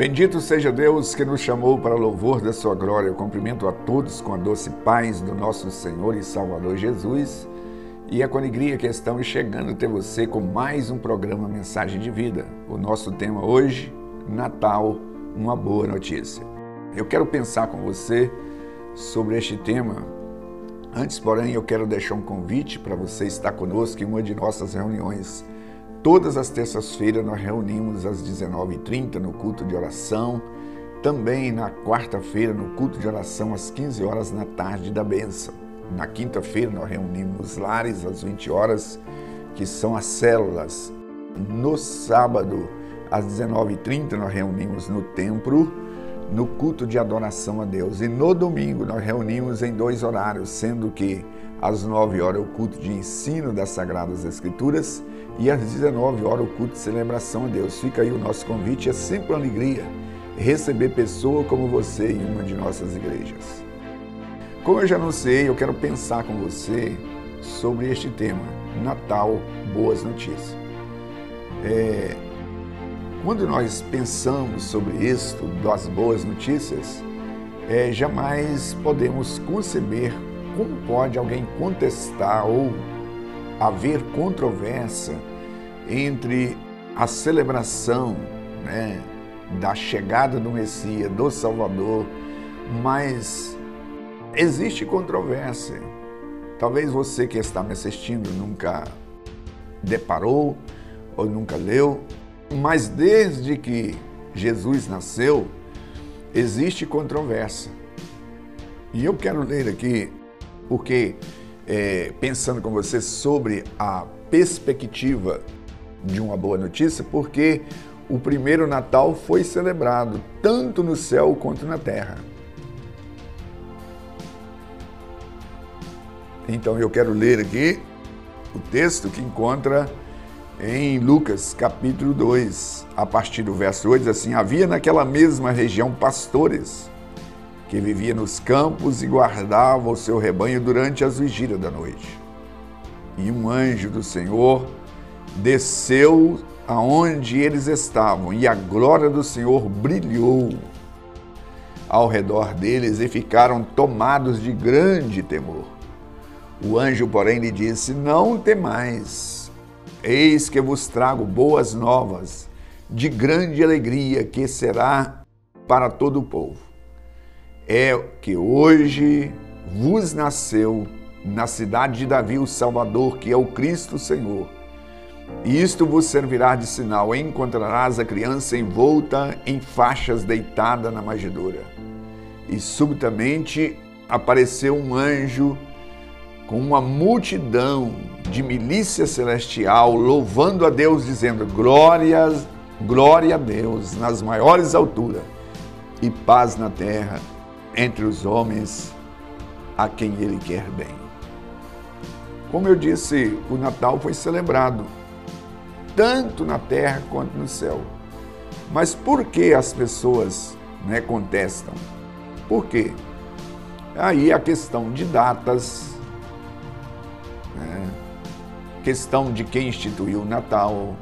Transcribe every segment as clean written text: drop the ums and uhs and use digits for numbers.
Bendito seja Deus que nos chamou para louvor da sua glória. Eu cumprimento a todos com a doce paz do nosso Senhor e Salvador Jesus. E é com alegria que estamos chegando até você com mais um programa Mensagem de Vida. O nosso tema hoje, Natal, uma boa notícia. Eu quero pensar com você sobre este tema. Antes, porém, eu quero deixar um convite para você estar conosco em uma de nossas reuniões. Todas as terças-feiras nós reunimos às 19h30 no culto de oração. Também na quarta-feira no culto de oração às 15 horas na tarde da bênção. Na quinta-feira nós reunimos nos lares às 20 horas, que são as células. No sábado às 19h30 nós reunimos no templo, no culto de adoração a Deus. E no domingo nós reunimos em 2 horários, sendo que às 9 horas o culto de ensino das Sagradas Escrituras e às 19 horas o culto de celebração a Deus. Fica aí o nosso convite, é sempre uma alegria receber pessoa como você em uma de nossas igrejas. Como eu já anunciei, eu quero pensar com você sobre este tema, Natal, boas notícias. Quando nós pensamos sobre isto, das boas notícias, jamais podemos conceber como pode alguém contestar ou haver controvérsia entre a celebração, da chegada do Messias, do Salvador, mas existe controvérsia. Talvez você que está me assistindo nunca deparou ou nunca leu, mas desde que Jesus nasceu, existe controvérsia. E eu quero ler aqui, porque pensando com você sobre a perspectiva de uma boa notícia, porque o primeiro Natal foi celebrado tanto no céu quanto na terra. Então eu quero ler aqui o texto que encontra em Lucas capítulo 2, a partir do verso 8, diz assim: havia naquela mesma região pastores que viviam nos campos e guardavam o seu rebanho durante as vigílias da noite. E um anjo do Senhor desceu aonde eles estavam, e a glória do Senhor brilhou ao redor deles e ficaram tomados de grande temor. O anjo, porém, lhe disse: não temais, eis que vos trago boas novas de grande alegria, que será para todo o povo. É que hoje vos nasceu na cidade de Davi o Salvador, que é o Cristo Senhor. E isto vos servirá de sinal: encontrarás a criança envolta em faixas, deitada na manjedoura. E subitamente apareceu um anjo com uma multidão de milícia celestial, louvando a Deus, dizendo: glória a Deus nas maiores alturas e paz na terra entre os homens a quem Ele quer bem. Como eu disse, o Natal foi celebrado tanto na terra quanto no céu. Mas por que as pessoas contestam? Por quê? Aí a questão de datas, questão de quem instituiu o Natal.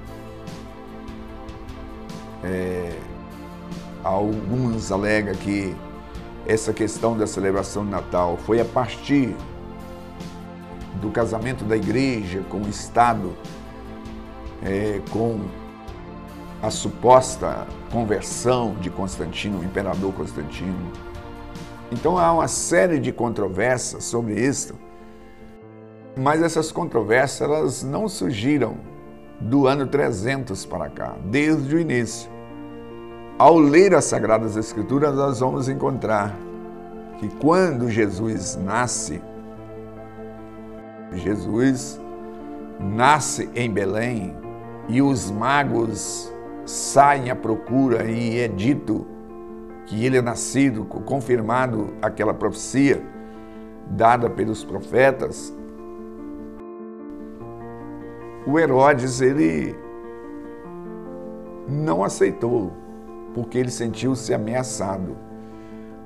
Alguns alegam que essa questão da celebração do Natal foi a partir do casamento da igreja com o Estado, com a suposta conversão de Constantino, o imperador Constantino. Então há uma série de controvérsias sobre isso, mas essas controvérsias elas não surgiram do ano 300 para cá, desde o início. Ao ler as Sagradas Escrituras, nós vamos encontrar que quando Jesus nasce em Belém e os magos saem à procura e é dito que ele é nascido, confirmado aquela profecia dada pelos profetas, o Herodes, ele não aceitou, porque ele sentiu-se ameaçado.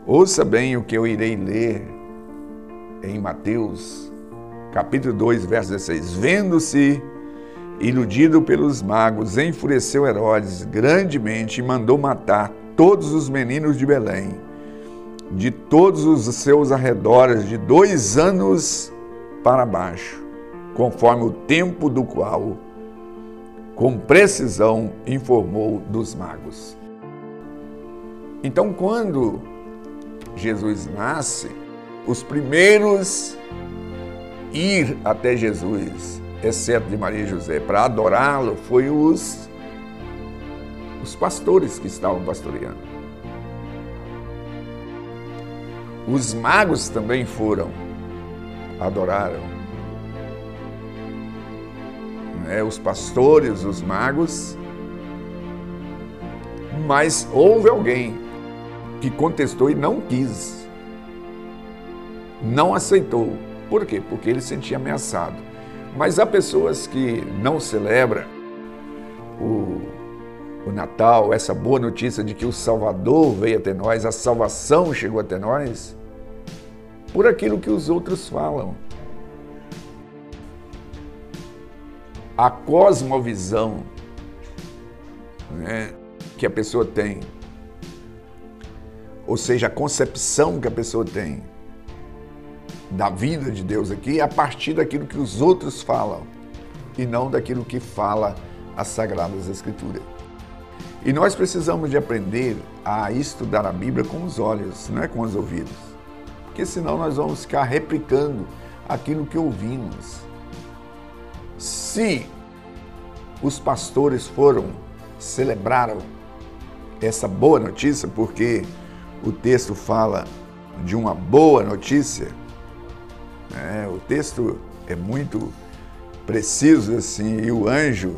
Ouça bem o que eu irei ler em Mateus, capítulo 2, verso 16. Vendo-se iludido pelos magos, enfureceu Herodes grandemente e mandou matar todos os meninos de Belém, de todos os seus arredores, de 2 anos para baixo, conforme o tempo do qual, com precisão, informou dos magos. Então, quando Jesus nasce, os primeiros ir até Jesus, exceto de Maria e José, para adorá-lo, foi os pastores que estavam pastoreando. Os magos também foram, adoraram. Os pastores, os magos, mas houve alguém que contestou e não quis, não aceitou. Por quê? Porque ele se sentia ameaçado. Mas há pessoas que não celebram o Natal, essa boa notícia de que o Salvador veio até nós, a salvação chegou até nós, por aquilo que os outros falam. A cosmovisão, que a pessoa tem, ou seja, a concepção que a pessoa tem da vida de Deus aqui, é a partir daquilo que os outros falam e não daquilo que fala as Sagradas Escrituras. E nós precisamos de aprender a estudar a Bíblia com os olhos, não é com os ouvidos, porque senão nós vamos ficar replicando aquilo que ouvimos. Se os pastores celebraram essa boa notícia, porque o texto fala de uma boa notícia, o texto é muito preciso assim, e o anjo,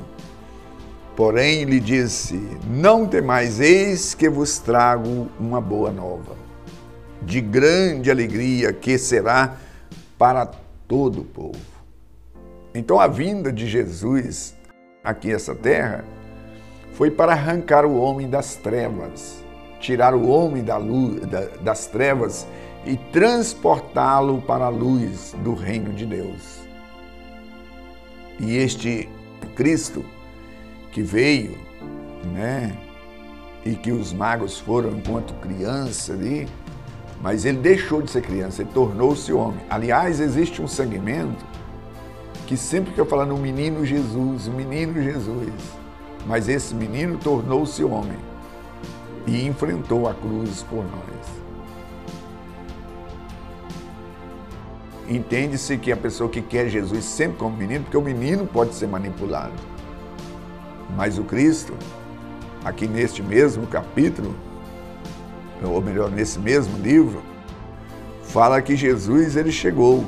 porém, lhe disse: não temais, eis que vos trago uma boa nova, de grande alegria, que será para todo o povo. Então a vinda de Jesus aqui a essa terra foi para arrancar o homem das trevas, tirar o homem das trevas e transportá-lo para a luz do reino de Deus. E este Cristo que veio, e que os magos foram enquanto criança ali, mas ele deixou de ser criança, ele tornou-se homem. Aliás, existe um segmento que sempre fica falando o menino Jesus, mas esse menino tornou-se homem e enfrentou a cruz por nós. Entende-se que a pessoa que quer Jesus sempre como menino, porque o menino pode ser manipulado. Mas o Cristo, aqui neste mesmo capítulo, ou melhor, nesse mesmo livro, fala que Jesus ele chegou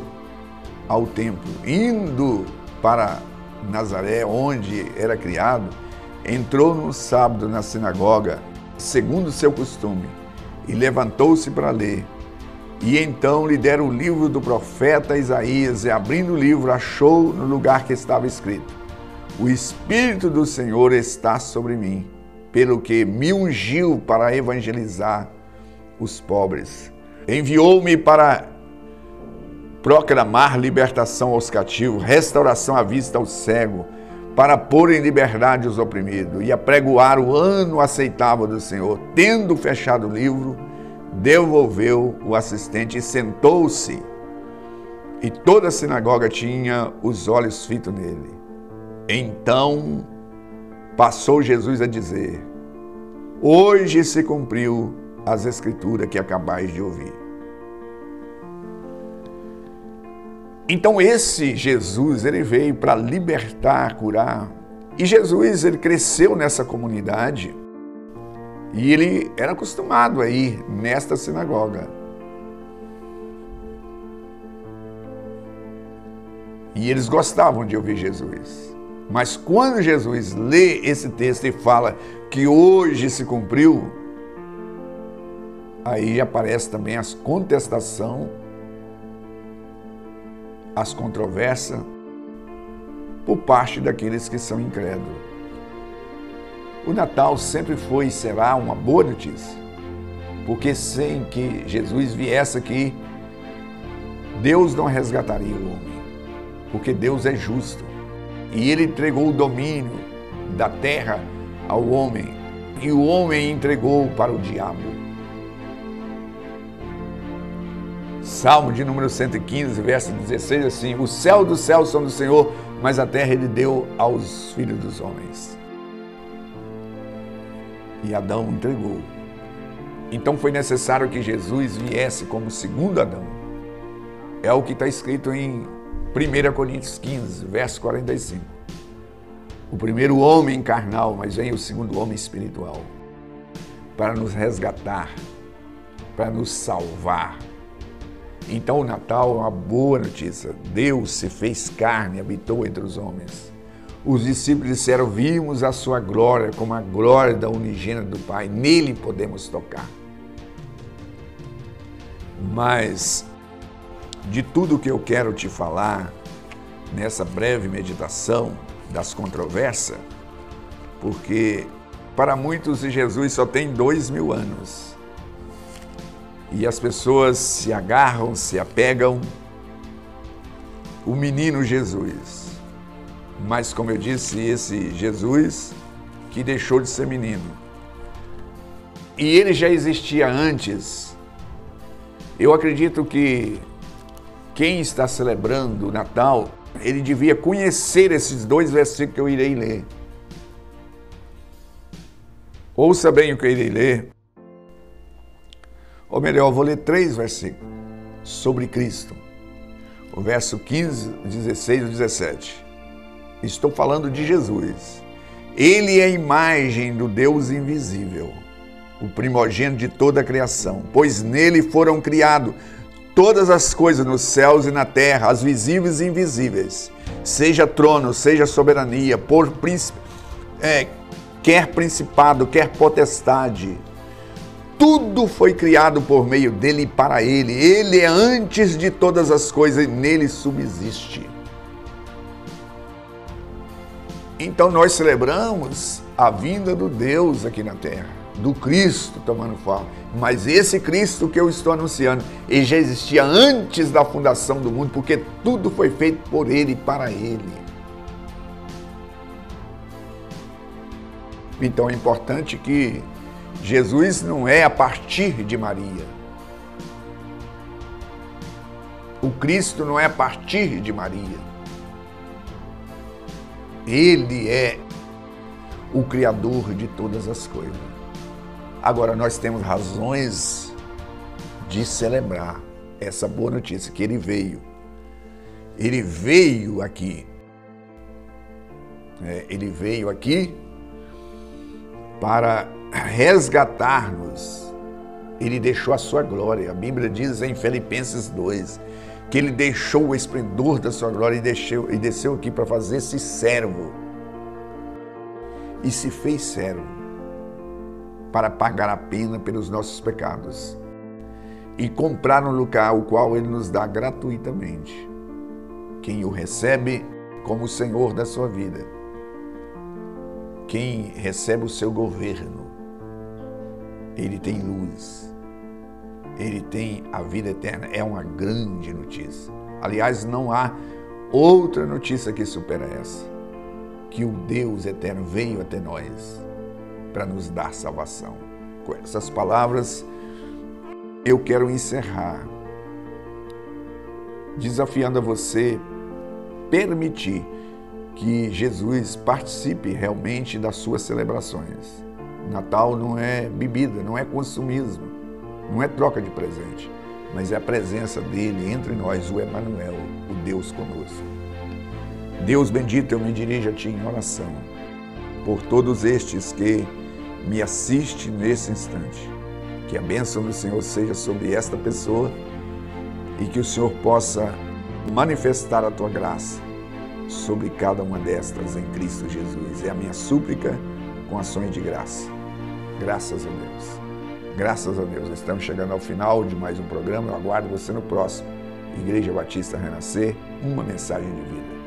ao templo, indo para Nazaré, onde era criado, entrou no sábado na sinagoga, segundo o seu costume, e levantou-se para ler. E então lhe deram o livro do profeta Isaías, e abrindo o livro, achou no lugar que estava escrito: o Espírito do Senhor está sobre mim, pelo que me ungiu para evangelizar os pobres. Enviou-me para proclamar libertação aos cativos, restauração à vista ao cego, para pôr em liberdade os oprimidos, e apregoar o ano aceitável do Senhor. Tendo fechado o livro, devolveu o assistente e sentou-se. E toda a sinagoga tinha os olhos fitos nele. Então passou Jesus a dizer: hoje se cumpriu as Escrituras que acabais de ouvir. Então esse Jesus, ele veio para libertar, curar. E Jesus, ele cresceu nessa comunidade e ele era acostumado a ir nesta sinagoga. E eles gostavam de ouvir Jesus. Mas quando Jesus lê esse texto e fala que hoje se cumpriu, aí aparece também as contestações, as controvérsias por parte daqueles que são incrédulos. O Natal sempre foi e será uma boa notícia, porque sem que Jesus viesse aqui, Deus não resgataria o homem, porque Deus é justo. E ele entregou o domínio da terra ao homem, e o homem entregou para o diabo. Salmo de número 115, verso 16, assim: o céu dos céus são do Senhor, mas a terra ele deu aos filhos dos homens. E Adão entregou. Então foi necessário que Jesus viesse como segundo Adão. É o que está escrito em 1 Coríntios 15, verso 45. O primeiro homem carnal, mas vem o segundo homem espiritual, para nos resgatar, para nos salvar. Então o Natal é uma boa notícia. Deus se fez carne e habitou entre os homens. Os discípulos disseram: vimos a sua glória como a glória da unigênita do Pai. Nele podemos tocar. Mas de tudo que eu quero te falar nessa breve meditação das controvérsias, porque para muitos Jesus só tem 2000 anos. E as pessoas se agarram, se apegam o menino Jesus. Mas, como eu disse, esse Jesus que deixou de ser menino. E ele já existia antes. Eu acredito que quem está celebrando o Natal, ele devia conhecer esses 2 versículos que eu irei ler. Ouça bem o que eu irei ler. Ou melhor, eu vou ler 3 versículos sobre Cristo. O verso 15, 16 e 17. Estou falando de Jesus. Ele é a imagem do Deus invisível, o primogênito de toda a criação, pois nele foram criados todas as coisas nos céus e na terra, as visíveis e invisíveis, seja trono, seja soberania, por príncipe, quer principado, quer potestade. Tudo foi criado por meio dele e para ele. Ele é antes de todas as coisas e nele subsiste. Então nós celebramos a vinda do Deus aqui na terra, do Cristo tomando forma. Mas esse Cristo que eu estou anunciando, ele já existia antes da fundação do mundo, porque tudo foi feito por ele e para ele. Então é importante que Jesus não é a partir de Maria. O Cristo não é a partir de Maria. Ele é o Criador de todas as coisas. Agora, nós temos razões de celebrar essa boa notícia, que ele veio. Ele veio aqui. Ele veio aqui para resgatar-nos. Ele deixou a sua glória. A Bíblia diz em Filipenses 2 que ele deixou o esplendor da sua glória e desceu aqui para fazer-se servo. E se fez servo para pagar a pena pelos nossos pecados e comprar um lugar o qual ele nos dá gratuitamente. Quem o recebe como o Senhor da sua vida, quem recebe o seu governo, ele tem luz, ele tem a vida eterna. É uma grande notícia. Aliás, não há outra notícia que supera essa, que o Deus eterno veio até nós para nos dar salvação. Com essas palavras, eu quero encerrar, desafiando a você permitir que Jesus participe realmente das suas celebrações. Natal não é bebida, não é consumismo, não é troca de presente, mas é a presença dele entre nós, o Emanuel, o Deus conosco. Deus bendito, eu me dirijo a ti em oração por todos estes que me assistem nesse instante. Que a bênção do Senhor seja sobre esta pessoa e que o Senhor possa manifestar a tua graça sobre cada uma destas em Cristo Jesus. É a minha súplica com ações de graça. Graças a Deus. Graças a Deus. Estamos chegando ao final de mais um programa. Eu aguardo você no próximo. Igreja Batista Renascer, uma mensagem de vida.